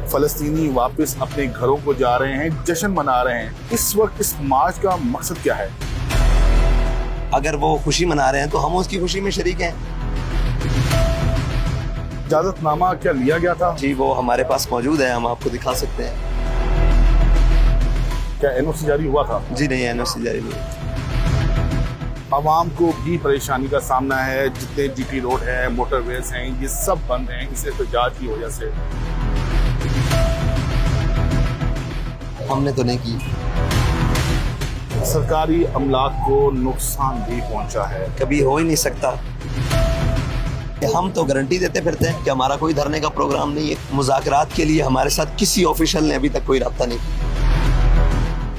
फलस्तीनी वापस अपने घरों को जा रहे हैं, जश्न मना रहे हैं। इस वक्त इस मार्च का मकसद क्या है? अगर वो खुशी मना रहे हैं तो हम उसकी खुशी में शरीक हैं। इजाजतनामा क्या लिया गया था? जी वो हमारे पास मौजूद है, हम आपको दिखा सकते हैं। क्या एनओसी जारी हुआ था? जी नहीं, एनओसी जारी नहीं। आवाम को भी परेशानी का सामना है। जितने जीटी रोड है, मोटरवेज हैं, ये सब बंद हैं इस एहतजाज की वजह से। हमने तो नहीं की। सरकारी अमलाक को नुकसान भी पहुंचा है। कभी हो ही नहीं सकता। हम तो गारंटी देते फिरते हैं कि हमारा कोई धरने का प्रोग्राम नहीं है। मुज़ाकरात के लिए हमारे साथ किसी ऑफिशियल ने अभी तक कोई रब्ता नहीं।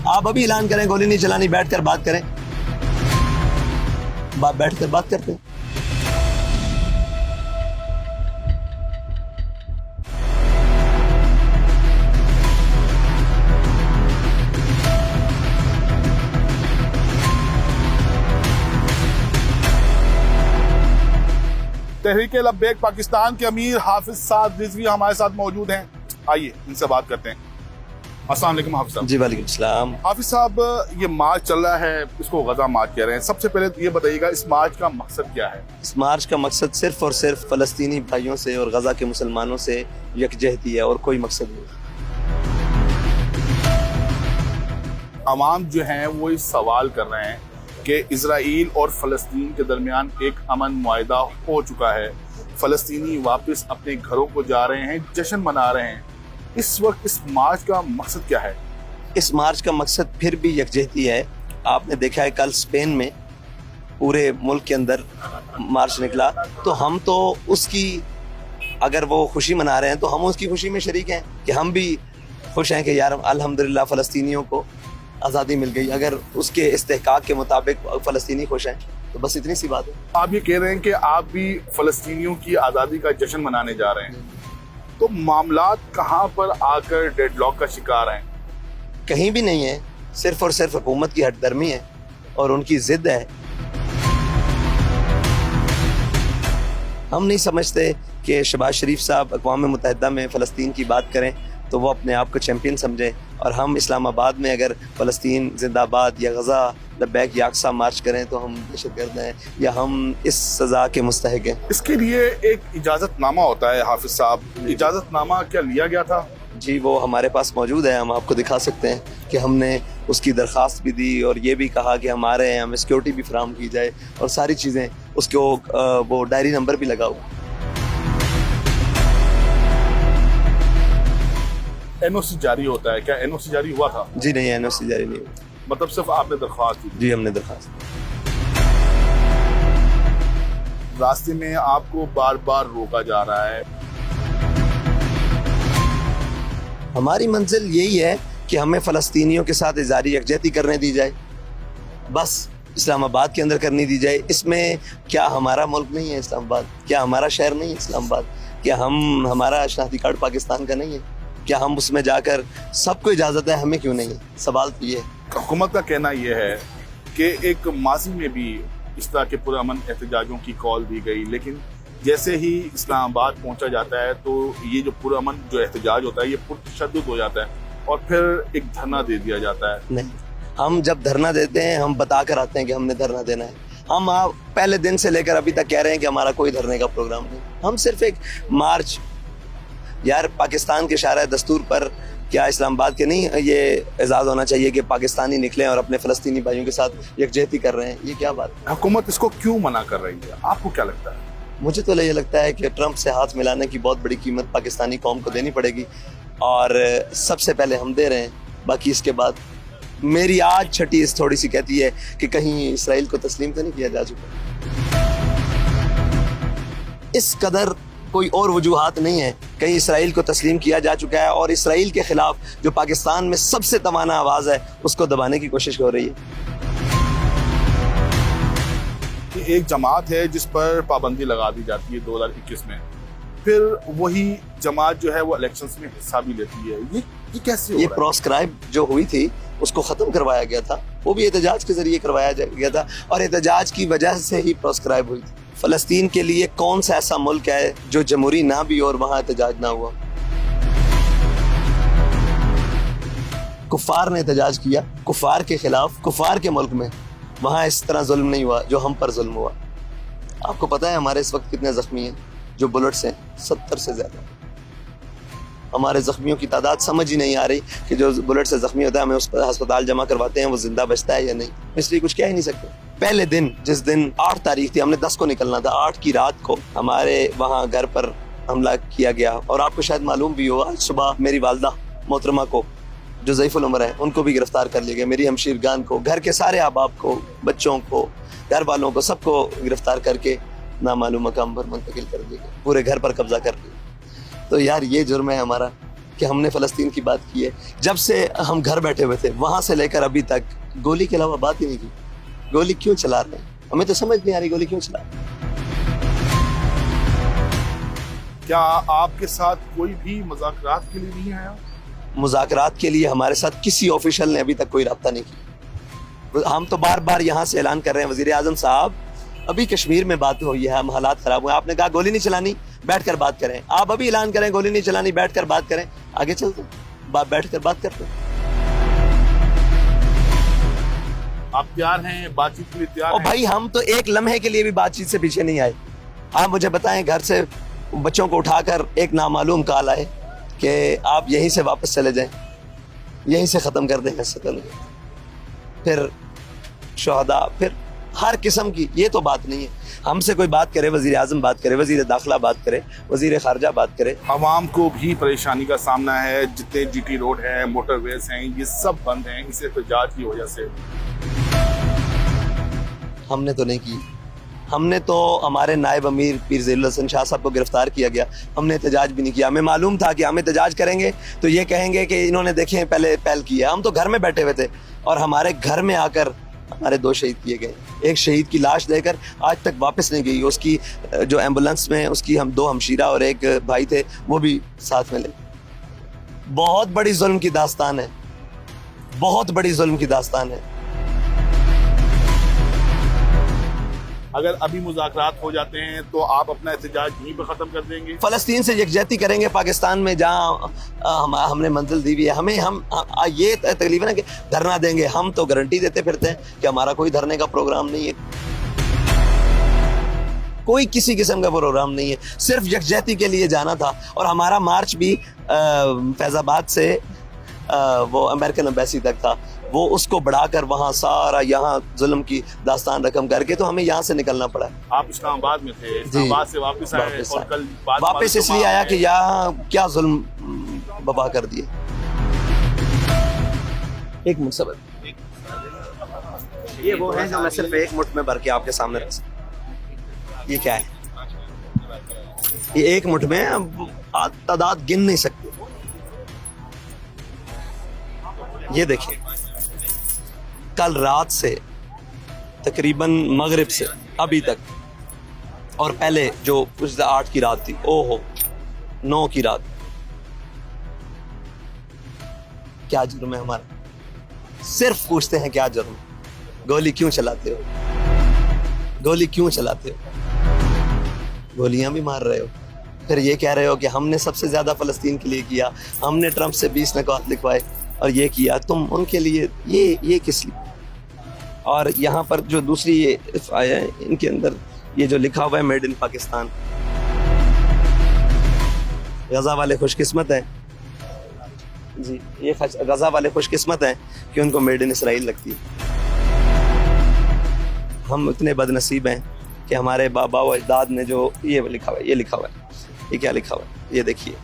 आप अभी ऐलान करें गोली नहीं चलानी, बैठकर बात करें। बैठकर बात करते हैं। तहरीके लब्बैक पाकिस्तान के अमीर हाफिज साद रिजवी हमारे साथ मौजूद हैं। आइए इनसे बात करते हैं। अस्सलाम वालेकुम हाफिज साहब। जी वालेकुम सलाम। हाफिज साहब, ये मार्च चल रहा है, इसको गजा मार्च कह रहे हैं। सबसे पहले तो ये बताइएगा, इस मार्च का मकसद क्या है? इस मार्च का मकसद सिर्फ और सिर्फ फलस्तीनी भाइयों से और गजा के मुसलमानों से यकजहती है और कोई मकसद नहीं। अवाम जो हैं वो इस सवाल कर रहे हैं कि इजराइल और फलस्तीन के दरमियान एक अमन मुआहिदा हो चुका है। फलस्तीनी वापस अपने घरों को जा रहे हैं, जश्न मना रहे हैं। इस वक्त इस मार्च का मकसद क्या है? इस मार्च का मकसद फिर भी यकजहती है। आपने देखा है कल स्पेन में पूरे मुल्क के अंदर मार्च निकला, तो हम तो उसकी, अगर वो खुशी मना रहे हैं तो हम उसकी खुशी में शरीक हैं कि हम भी खुश हैं कि यार अल्हम्दुलिल्लाह फ़लस्तीनियों को आज़ादी मिल गई। अगर उसके इस्तेहकाक के मुताबिक फ़लस्तीनी खुश हैं तो बस इतनी सी बात है। आप ये कह रहे हैं कि आप भी फलस्तीनियों की आज़ादी का जश्न मनाने जा रहे हैं, तो मामलात कहाँ पर आकर डेडलॉक का शिकार हैं? कहीं भी नहीं है, सिर्फ और सिर्फ हुकूमत की हटदर्मी है और उनकी जिद है। हम नहीं समझते कि शहबाज शरीफ साहब अक़वाम मुत्तहिदा में फ़लस्तीन की बात करें तो वो अपने आप को चैम्पियन समझे, और हम इस्लामाबाद में अगर फ़लस्तीन जिंदाबाद या गज़ा लब्बैक या अक़सा मार्च करें तो हम दहशतगर्द हैं या हम इस सज़ा के मुस्तहिक़ हैं। इसके लिए एक इजाज़तनामा होता है हाफिज साहब, इजाज़तनामा क्या लिया गया था? जी वो हमारे पास मौजूद है, हम आपको दिखा सकते हैं कि हमने उसकी दरख्वास्त भी दी और ये भी कहा कि हमारे यहाँ हमें सिक्योरिटी भी फराहम की जाए और सारी चीज़ें, उसको वो डायरी नंबर भी लगा हुआ। एनओसी जारी होता है, क्या एनओसी जारी हुआ था? जी नहीं, एनओसी जारी नहीं हुआ। मतलब सिर्फ आपने दरख्वास्त दी? जी हमने दरख्वास्त। रास्ते में आपको बार बार रोका जा रहा है। हमारी मंजिल यही है कि हमें फ़लस्तीनियों के साथ इज़हारी यकजहती करने दी जाए, बस इस्लामाबाद के अंदर करनी दी जाए। इसमें क्या हमारा मुल्क नहीं है इस्लामाबाद? क्या हमारा शहर नहीं है इस्लामाबाद? क्या हमारा शनाख्ती कार्ड पाकिस्तान का नहीं है? क्या हम उसमें जाकर, सबको इजाज़त है, हमें क्यों नहीं है? सवाल तो ये है। हुकूमत का कहना यह है कि एक माजी में भी इस तरह के पुरअमन एहतजाजों की कॉल दी गई, लेकिन जैसे ही इस्लामाबाद पहुंचा जाता है तो ये जो पुरअमन जो एहतजाज होता है ये पुरतशद्दुद हो जाता है और फिर एक धरना दे दिया जाता है। नहीं, हम जब धरना देते हैं हम बता कर आते हैं कि हमने धरना देना है। हम पहले दिन से लेकर अभी तक कह रहे हैं कि हमारा कोई धरने का प्रोग्राम नहीं। हम सिर्फ एक मार्च, यार पाकिस्तान के शारा दस्तूर पर क्या इस्लामाबाद के नहीं ये एजाज़ होना चाहिए कि पाकिस्तानी निकलें और अपने फ़लस्तीनी भाइयों के साथ यकजहती कर रहे हैं? ये क्या बात है? हुकूमत इसको क्यों मना कर रही है, आपको क्या लगता है? मुझे तो ये लगता है कि ट्रंप से हाथ मिलाने की बहुत बड़ी कीमत पाकिस्तानी कौम को देनी पड़ेगी और सबसे पहले हम दे रहे हैं। बाकी इसके बाद मेरी आज छठी इस थोड़ी सी कहती है कि कहीं इसराइल को तस्लीम तो नहीं किया जा चुका। इस कदर कोई और वजूहात नहीं है, कहीं इसराइल को तस्लीम किया जा चुका है और इसराइल के खिलाफ जो पाकिस्तान में सबसे तवाना आवाज़ है उसको दबाने की कोशिश हो रही है। एक जमात है जिस पर पाबंदी लगा दी जाती है 2021 में, फिर वही जमात जो है वो इलेक्शंस में हिस्सा भी लेती है। ये कैसे हो रहा है? प्रोस्क्राइब जो हुई थी उसको ख़त्म करवाया गया था, वो भी एहतजाज के जरिए करवाया गया था और एहतजाज की वजह से ही प्रोस्क्राइब हुई थी। फ़लस्तीन के लिए कौन सा ऐसा मुल्क है जो जमहूरी ना भी और वहाँ एहतजाज ना हुआ? कुफार ने एहतजाज किया, कुफार के खिलाफ, कुफार के मुल्क में, वहाँ इस तरह जुल्म नहीं हुआ जो हम पर जुल्म हुआ। आपको पता है हमारे इस वक्त कितने जख्मी हैं? जो बुलेट्स हैं 70 से ज़्यादा। हमारे जख्मियों की तादाद समझ ही नहीं आ रही कि जो बुलेट से जख्मी होता है हमें उस पर अस्पताल जमा करवाते हैं, वो जिंदा बचता है या नहीं, इसलिए कुछ कह ही नहीं सकते। पहले दिन, जिस दिन 8 तारीख थी, हमने 10 को निकलना था, 8 की रात को हमारे वहाँ घर पर हमला किया गया। और आपको शायद मालूम भी हो, आज सुबह मेरी वालदा मोहतरमा को, जो ज़ईफ़ुल उम्र है, उनको भी गिरफ्तार कर लिया गया। मेरी हमशीरगान को, घर के सारे अहबाब को, बच्चों को, घर वालों को, सबको गिरफ्तार करके नामालूम मकाम पर मुंतकिल कर दिया गया, पूरे घर पर कब्जा कर लिया। तो यार ये जुर्म है हमारा कि हमने फ़लस्तीन की बात की है। जब से हम घर बैठे हुए थे, वहाँ से लेकर अभी तक गोली के अलावा बात ही नहीं की। गोली क्यों चला रहे हैं? हमें तो समझ नहीं आ रही गोली क्यों चला रहे हैं। क्या आपके साथ कोई भी मुज़ाकरात के लिए नहीं आया? मुज़ाकरात के लिए हमारे साथ किसी ऑफिशियल ने अभी तक कोई रब्ता नहीं किया। हम तो बार बार यहाँ से ऐलान कर रहे हैं, वज़ीर आज़म साहब अभी कश्मीर में बात हुई है, हम हालात ख़राब हुए, आपने कहा गोली नहीं चलानी, बैठकर बात करें। आप अभी ऐलान करें गोली नहीं चलानी, बैठकर बात करें, आगे चलते बैठकर बात करते हैं। आप तैयार हैं बातचीत के लिए? तैयार और हैं? भाई हम तो एक लम्हे के लिए भी बातचीत से पीछे नहीं आए। आप मुझे बताएं, घर से बच्चों को उठाकर एक नामालूम कॉल आए कि आप यहीं से वापस चले जाएं, यहीं से ख़त्म कर देंगे सतन, फिर शहदा, फिर हर किस्म की। ये तो बात नहीं है। हमसे कोई बात करे, वज़ीर आज़म बात करे, वज़ीर दाखिला बात करे, वज़ीर ख़ारजा बात करे। आवाम को भी परेशानी का सामना है। जितने GT रोड है, मोटरवेज हैं, ये सब बंद हैं इस एहतजाज की वजह से। हमने तो नहीं की। हमने तो, हमारे नायब अमीर पीर ज़लील हसन शाह साहब को गिरफ्तार किया गया, हमने एहतजाज भी नहीं किया। हमें मालूम था कि हम एहतजाज करेंगे तो ये कहेंगे कि इन्होंने देखें पहले पहल किया। हम तो घर में बैठे हुए थे और हमारे घर में आकर हमारे 2 शहीद किए गए। एक शहीद की लाश लेकर आज तक वापस नहीं गई। उसकी जो एम्बुलेंस में उसकी हम 2 हमशीरा और एक भाई थे, वो भी साथ में ले। बहुत बड़ी जुल्म की दास्तान है, बहुत बड़ी जुल्म की दास्तान है। अगर अभी मुज़ाकरात हो जाते हैं तो आप अपना एहतजाज यहीं पर ख़त्म कर देंगे? फ़लस्तीन से यकजहती करेंगे पाकिस्तान में, जहाँ हमने मंजिल दी हुई है। हमें ये तकलीफ है ना कि धरना देंगे। हम तो गारंटी देते फिरते हैं कि हमारा कोई धरने का प्रोग्राम नहीं है, कोई किसी किस्म का प्रोग्राम नहीं है। सिर्फ यकजहती के लिए जाना था। और हमारा मार्च भी फैज़ाबाद से वो अमेरिकन एम्बेसी तक था, वो उसको बढ़ाकर वहाँ सारा यहाँ जुल्म की दास्तान रकम करके तो हमें यहाँ से निकलना पड़ा। आप इस्लामाबाद में थे, इस्लामाबाद से वापस आए और कल वापस इसलिए आया कि यहाँ क्या जुल्म बबा कर दिए। एक मुठ सब ये वो है जो मैं सिर्फ एक मुठ में भर के आपके सामने रख सकता। ये क्या है? ये एक मुठ में तादाद गिन नहीं सकते। ये देखिए, कल रात से तकरीबन मगरिब से अभी तक, और पहले जो पिछले 8 की रात थी, ओहो 9 की रात, क्या जुर्म है हमारा? सिर्फ पूछते हैं क्या जुर्म? गोली क्यों चलाते हो? गोली क्यों चलाते हो? गोलियां भी मार रहे हो, फिर ये कह रहे हो कि हमने सबसे ज्यादा फ़लस्तीन के लिए किया, हमने ट्रंप से 20 नकात लिखवाए और ये किया, तुम उनके लिए ये किस लिए? और यहाँ पर जो दूसरी ये आया है, इनके अंदर ये जो लिखा हुआ है मेड इन पाकिस्तान। गजा वाले खुशकिस्मत हैं जी, ये गजा वाले खुशकिस्मत हैं कि उनको मेड इन इसराइल लगती है। हम इतने बदनसीब हैं कि हमारे बाबा व अजदाद ने जो ये लिखा हुआ है, ये लिखा हुआ है, ये क्या लिखा हुआ है? ये देखिए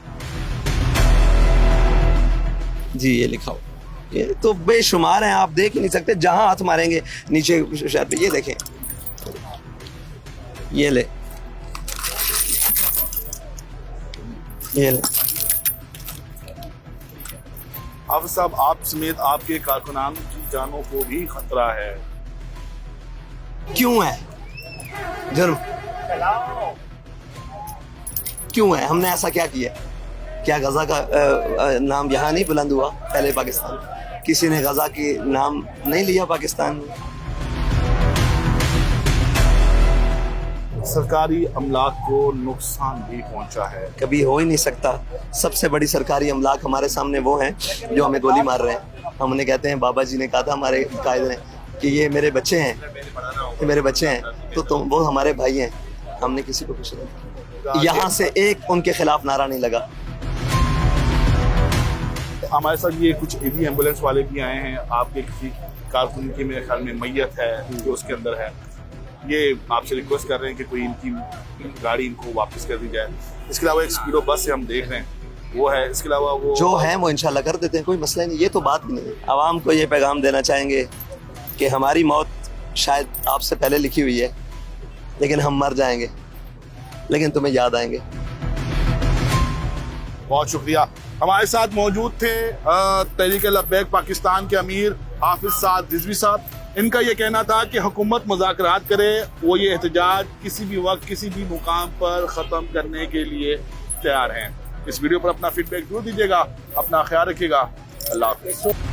जी, ये लिखा हुआ, ये तो बेशुमार हैं, आप देख ही नहीं सकते। जहां हाथ मारेंगे नीचे शहर पे, ये देखें, ये ले, ये ले। अब साहब, आप समेत आपके कारकुनान की जानों को भी खतरा है। क्यों है जुर्म? क्यों है? हमने ऐसा क्या किया? क्या गजा का नाम यहाँ नहीं बुलंद हुआ? पहले पाकिस्तान, किसी ने गजा के नाम नहीं लिया पाकिस्तान में? सरकारी अमलाक को नुकसान भी पहुंचा है। कभी हो ही नहीं सकता। सबसे बड़ी सरकारी अमलाक हमारे सामने वो हैं जो हमें गोली मार रहे हैं। हम उन्हें कहते हैं, बाबा जी ने कहा था हमारे कायदे ने कि ये मेरे बच्चे हैं, ये मेरे बच्चे हैं, तो तुम वो हमारे भाई हैं। हमने किसी को कुछ नहीं, यहाँ से एक उनके खिलाफ नारा नहीं लगा। हमारे साथ ये कुछ ईदी एम्बुलेंस वाले भी आए हैं। आपके किसी कारकुन की मेरे ख्याल में मैयत है जो उसके अंदर है, ये आपसे रिक्वेस्ट कर रहे हैं कि कोई इनकी गाड़ी इनको वापस कर दी जाए। इसके अलावा एक स्पीडो बस से हम देख रहे हैं वो है, इसके अलावा वो जो है वो इंशाल्लाह कर देते हैं, कोई मसला नहीं। ये तो बात भी नहीं है। आवाम को ये पैगाम देना चाहेंगे कि हमारी मौत शायद आपसे पहले लिखी हुई है, लेकिन हम मर जाएंगे, लेकिन तुम्हें याद आएंगे। बहुत शुक्रिया। हमारे साथ मौजूद थे तहरीक लब्बैक पाकिस्तान के अमीर हाफिज साद रिजवी साहब। इनका ये कहना था कि हुकूमत मुज़ाकरात करे, वो ये एहतजाज किसी भी वक्त किसी भी मुकाम पर ख़त्म करने के लिए तैयार हैं। इस वीडियो पर अपना फीडबैक जरूर दीजिएगा। अपना ख्याल रखिएगा। अल्लाह हाफ़िज़।